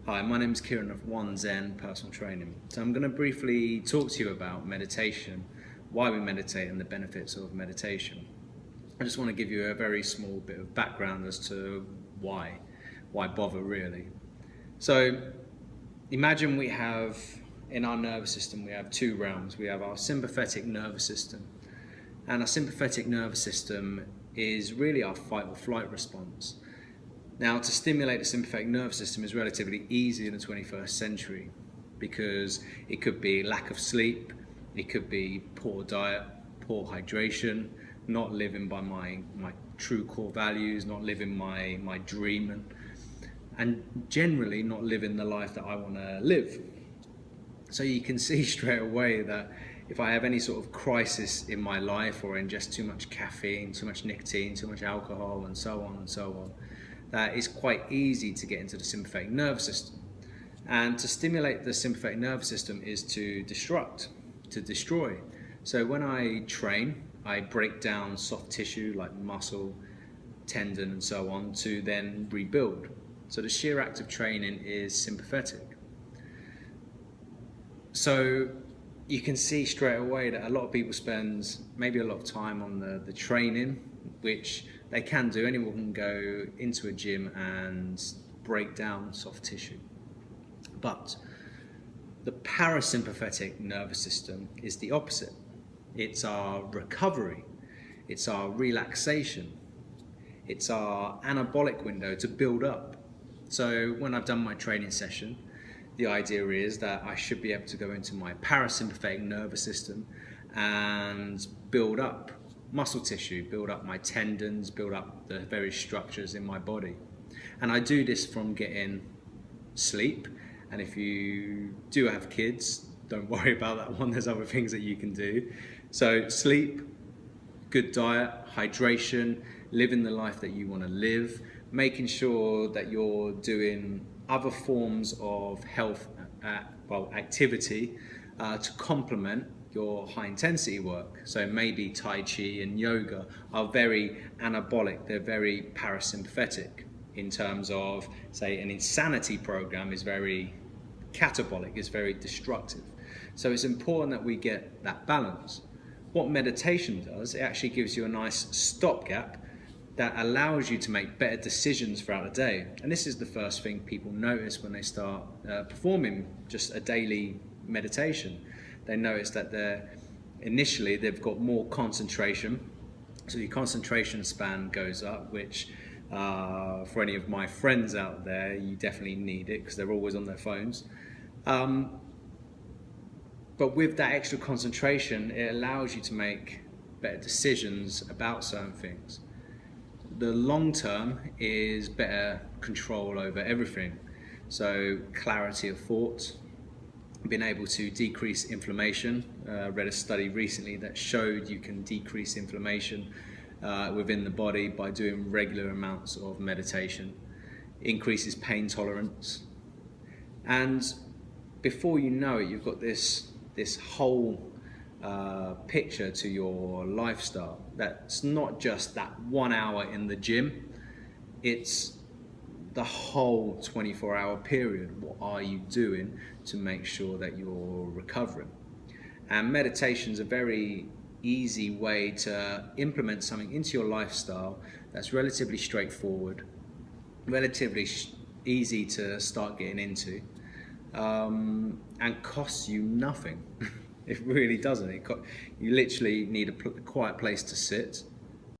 Hi, my name is Kieran of One Zen Personal Training. So I'm going to briefly talk to you about meditation, why we meditate and the benefits of meditation. I just want to give you a very small bit of background as to why bother really. So imagine we have, in our nervous system, we have two realms. We have our sympathetic nervous system, and our sympathetic nervous system is really our fight or flight response. Now, to stimulate the sympathetic nervous system is relatively easy in the 21st century because it could be lack of sleep, it could be poor diet, poor hydration, not living by my true core values, not living my dream, and generally not living the life that I want to live. So you can see straight away that if I have any sort of crisis in my life or ingest too much caffeine, too much nicotine, too much alcohol, and so on, that it's quite easy to get into the sympathetic nervous system. And to stimulate the sympathetic nervous system is to destroy. So when I train, I break down soft tissue like muscle, tendon, and so on to then rebuild. So the sheer act of training is sympathetic. So you can see straight away that a lot of people spend maybe a lot of time on the training, which they can do. Anyone can go into a gym and break down soft tissue. But the parasympathetic nervous system is the opposite. It's our recovery, it's our relaxation, it's our anabolic window to build up. So when I've done my training session, the idea is that I should be able to go into my parasympathetic nervous system and build up muscle tissue, build up my tendons, build up the various structures in my body. And I do this from getting sleep. And if you do have kids, don't worry about that one. There's other things that you can do. So sleep, good diet, hydration, living the life that you want to live, making sure that you're doing other forms of health, activity to complement your high intensity work. So maybe Tai Chi and yoga are very anabolic, they're very parasympathetic in terms of, say, an insanity program is very catabolic, is very destructive. So it's important that we get that balance. What meditation does, it actually gives you a nice stopgap that allows you to make better decisions throughout the day. And this is the first thing people notice when they start performing just a daily meditation. They notice that initially they've got more concentration. So your concentration span goes up, which for any of my friends out there, you definitely need it because they're always on their phones. But with that extra concentration, it allows you to make better decisions about certain things. The long term is better control over everything. So clarity of thought, being able to decrease inflammation. Read a study recently that showed you can decrease inflammation within the body by doing regular amounts of meditation. Increases pain tolerance. And before you know it, you've got this whole picture to your lifestyle. That's not just that 1 hour in the gym, it's the whole 24-hour period. What are you doing to make sure that you're recovering? And meditation is a very easy way to implement something into your lifestyle that's relatively straightforward, relatively easy to start getting into, and costs you nothing. It really doesn't. You literally need a quiet place to sit,